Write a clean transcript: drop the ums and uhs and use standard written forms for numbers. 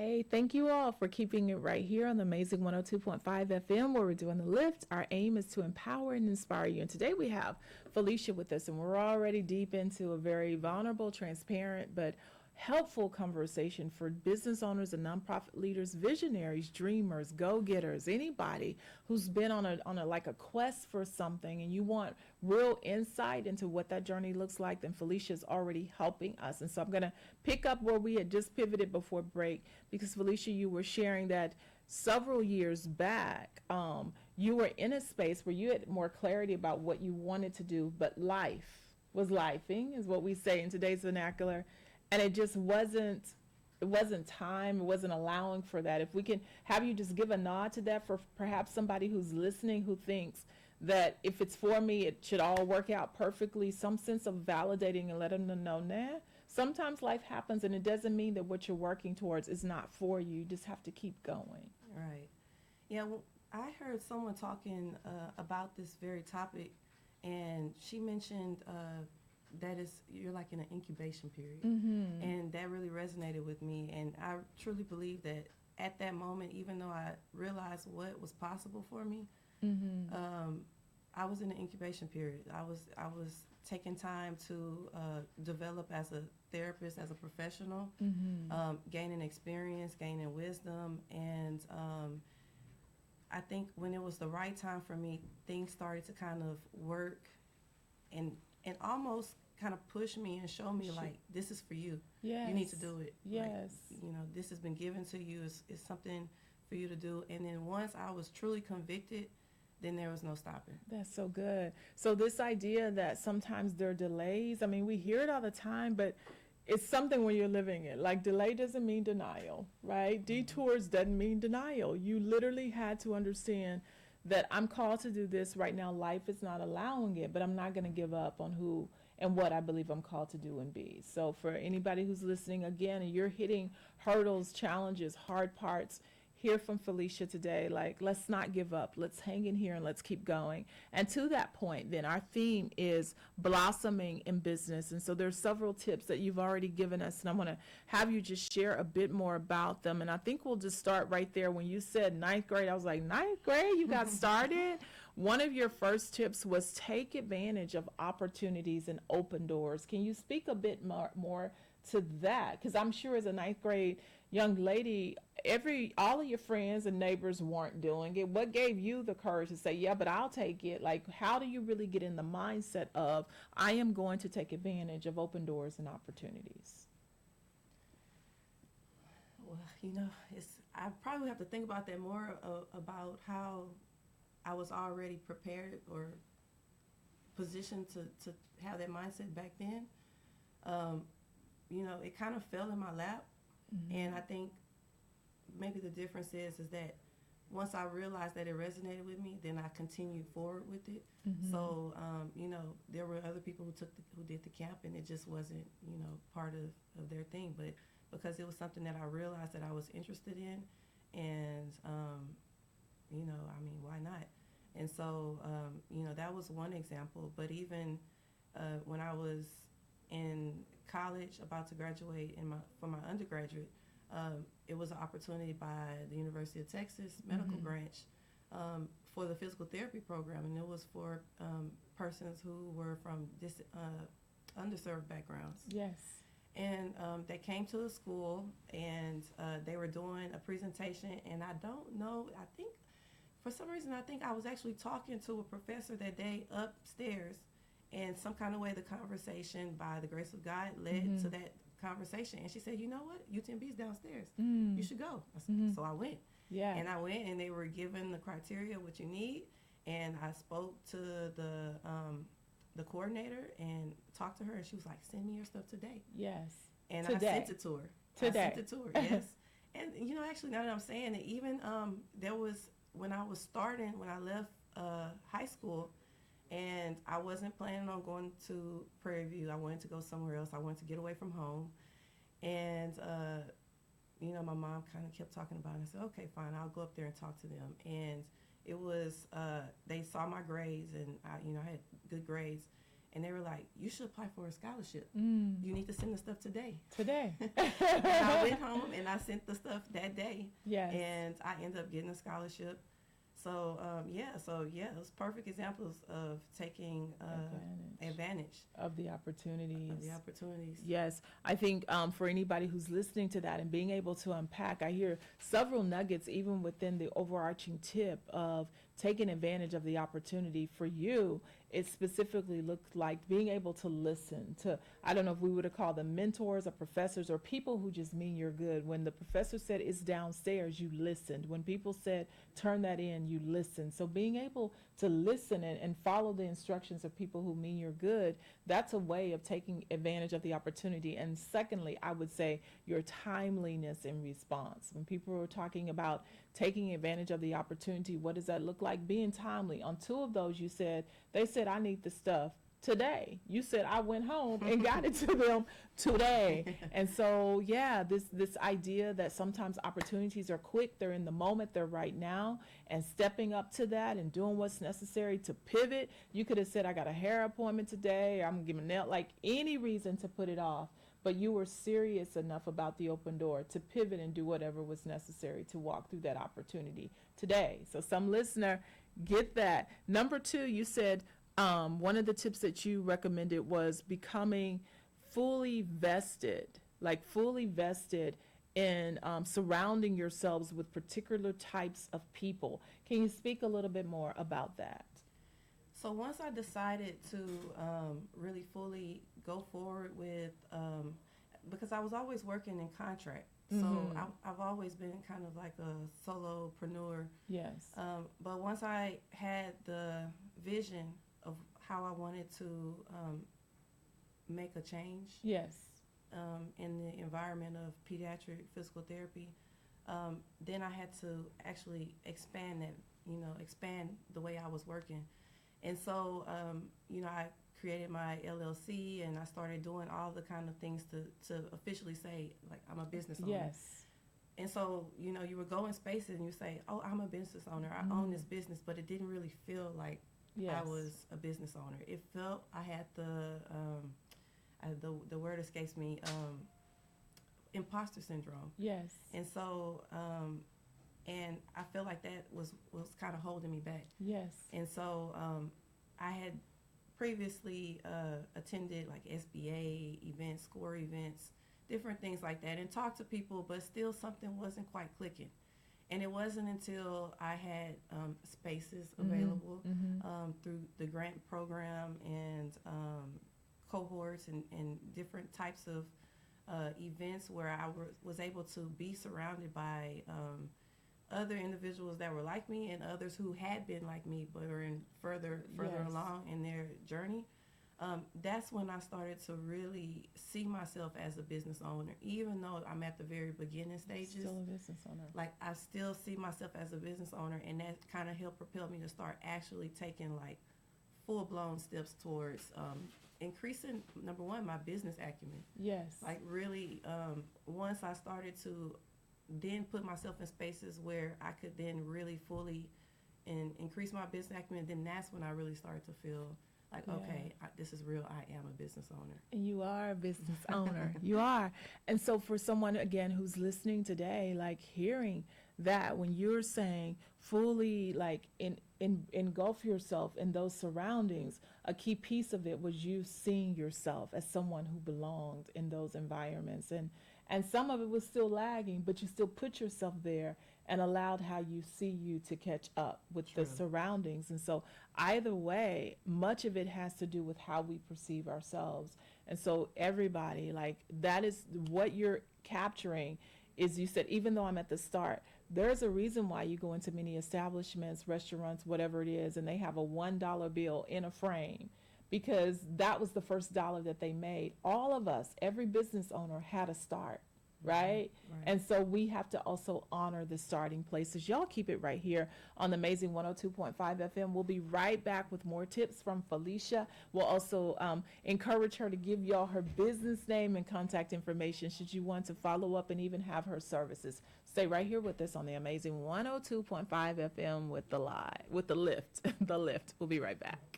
Hey, thank you all for keeping it right here on the Amazing 102.5 FM where we're doing the lift. Our aim is to empower and inspire you. And today we have Felicia with us, and we're already deep into a very vulnerable, transparent, but helpful conversation for business owners and nonprofit leaders, visionaries, dreamers, go-getters, anybody who's been on a like a quest for something and you want real insight into what that journey looks like, then Felicia's already helping us. And so I'm going to pick up where we had just pivoted before break, because Felicia, you were sharing that several years back, you were in a space where you had more clarity about what you wanted to do, but life was lifing, is what we say in today's vernacular, and it wasn't time, it wasn't allowing for that. If we can have you just give a nod to that for perhaps somebody who's listening who thinks that if it's for me, it should all work out perfectly, some sense of validating and letting them know, nah, sometimes life happens and it doesn't mean that what you're working towards is not for you. You just have to keep going. Right. Yeah, well, I heard someone talking about this very topic, and she mentioned that is you're like in an incubation period, and that really resonated with me. And I truly believe that at that moment, even though I realized what was possible for me, I was in an incubation period. I was taking time to develop as a therapist, as a professional, gaining experience, gaining wisdom, and I think when it was the right time for me, things started to kind of work and almost kind of push me and show me like, this is for you. Yes. You need to do it. Yes. Like, this has been given to you. It's something for you to do. And then once I was truly convicted, then there was no stopping. That's so good. So this idea that sometimes there are delays, I mean, we hear it all the time, but it's something when you're living it. Like, delay doesn't mean denial, right? Detours doesn't mean denial. You literally had to understand that I'm called to do this right now. Life is not allowing it, but I'm not going to give up on who and what I believe I'm called to do and be. So for anybody who's listening again and you're hitting hurdles, challenges, hard parts, hear from Felicia today. Like, let's not give up. Let's hang in here and let's keep going. And to that point, then our theme is blossoming in business. And so there's several tips that you've already given us, and I'm going to have you just share a bit more about them. And I think we'll just start right there. When you said ninth grade, I was like, ninth grade, you got started? One of your first tips was take advantage of opportunities and open doors. Can you speak a bit more to that? Because I'm sure as a ninth grade young lady, all of your friends and neighbors weren't doing it. What gave you the courage to say, yeah, but I'll take it? Like, how do you really get in the mindset of, I am going to take advantage of open doors and opportunities? Well, I probably have to think about that more, about how I was already prepared or positioned to have that mindset back then. It kind of fell in my lap. And I think maybe the difference is that once I realized that it resonated with me, then I continued forward with it. So, there were other people who did the camp, and it just wasn't, part of their thing. But because it was something that I realized that I was interested in, and, why not? And so, that was one example. But even when I was in college, about to graduate for my undergraduate, it was an opportunity by the University of Texas Medical Branch for the physical therapy program, and it was for persons who were from underserved backgrounds. Yes. And they came to the school, and they were doing a presentation, and I don't know, I think, for some reason, I think I was actually talking to a professor that day upstairs, and some kind of way the conversation, by the grace of God, led to that conversation. And she said, you know what? UTMB's downstairs. You should go. So I went. Yeah. And I went, and they were given the criteria, what you need. And I spoke to the coordinator and talked to her, and she was like, send me your stuff today. Yes. And today. I sent it to her. Today. I sent it to her, yes. And, actually, now that I'm saying it, even there was, when I left high school, and I wasn't planning on going to Prairie View. I wanted to go somewhere else. I wanted to get away from home. And, my mom kind of kept talking about it. I said, okay, fine, I'll go up there and talk to them. And it was, they saw my grades, and I had good grades. and they were like, "You should apply for a scholarship. Mm. You need to send the stuff today." Today. And I went home and I sent the stuff that day, Yes. and I ended up getting a scholarship. So it was perfect examples of taking advantage Of the opportunities. Yes, I think for anybody who's listening to that and being able to unpack, I hear several nuggets even within the overarching tip of taking advantage of the opportunity. For you, it specifically looked like being able to listen to, I don't know if we would have called them mentors or professors or people who just mean you're good. When the professor said it's downstairs, you listened. When people said turn that in, you listened. So being able to listen and follow the instructions of people who mean you're good, that's a way of taking advantage of the opportunity. And secondly, I would say your timeliness in response. When people were talking about taking advantage of the opportunity, what does that look like? Being timely. On two of those, they said, I need the stuff today. You said I went home and got it to them today. And so, yeah, this idea that sometimes opportunities are quick, they're in the moment, they're right now, and stepping up to that and doing what's necessary to pivot. You could have said, I got a hair appointment today, or I'm giving nail, like any reason to put it off. But you were serious enough about the open door to pivot and do whatever was necessary to walk through that opportunity today. So some listener, get that. Number two, you said one of the tips that you recommended was becoming fully vested in surrounding yourselves with particular types of people. Can you speak a little bit more about that? So once I decided to really fully go forward with, because I was always working in contract, so I've always been kind of like a solopreneur. Yes. But once I had the vision of how I wanted to make a change, yes, in the environment of pediatric physical therapy, then I had to actually expand the way I was working. And so, I created my LLC and I started doing all the kind of things to officially say, like, I'm a business owner. yes, And so, you would go in spaces and you say, oh, I'm a business owner. I own this business, but it didn't really feel like yes. I was a business owner. It felt I had the word escapes me, imposter syndrome. Yes. And so, and I feel like that was kind of holding me back. Yes. And so I had previously attended like SBA events, SCORE events, different things like that, and talked to people, but still something wasn't quite clicking. And it wasn't until I had spaces available through the grant program and cohorts and different types of events where I was able to be surrounded by other individuals that were like me and others who had been like me but were further Yes. along in their journey. That's when I started to really see myself as a business owner, even though I'm at the very beginning stages. Still a business owner. Like, I still see myself as a business owner, and that kind of helped propel me to start actually taking like full-blown steps towards increasing, number one, my business acumen. Yes. Like, really, once I started to then put myself in spaces where I could then really fully increase my business acumen, then that's when I really started to feel like, Yeah. okay, this is real. I am a business owner. And you are a business owner. You are. And so for someone, again, who's listening today, like hearing that when you're saying fully like engulf yourself in those surroundings, a key piece of it was you seeing yourself as someone who belonged in those environments. And some of it was still lagging, but you still put yourself there and allowed how you see you to catch up with True. the surroundings. And so either way, much of it has to do with how we perceive ourselves. And so everybody, like, that is what you're capturing is, you said, even though I'm at the start, there's a reason why you go into many establishments, restaurants, whatever it is, and they have a $1 bill in a frame, because that was the first dollar that they made. All of us, every business owner had a start, right? Right. And so we have to also honor the starting places. Y'all keep it right here on the Amazing 102.5 FM. We'll be right back with more tips from Felicia. We'll also encourage her to give y'all her business name and contact information should you want to follow up and even have her services. Stay right here with us on the Amazing 102.5 FM with the lift. The lift. We'll be right back.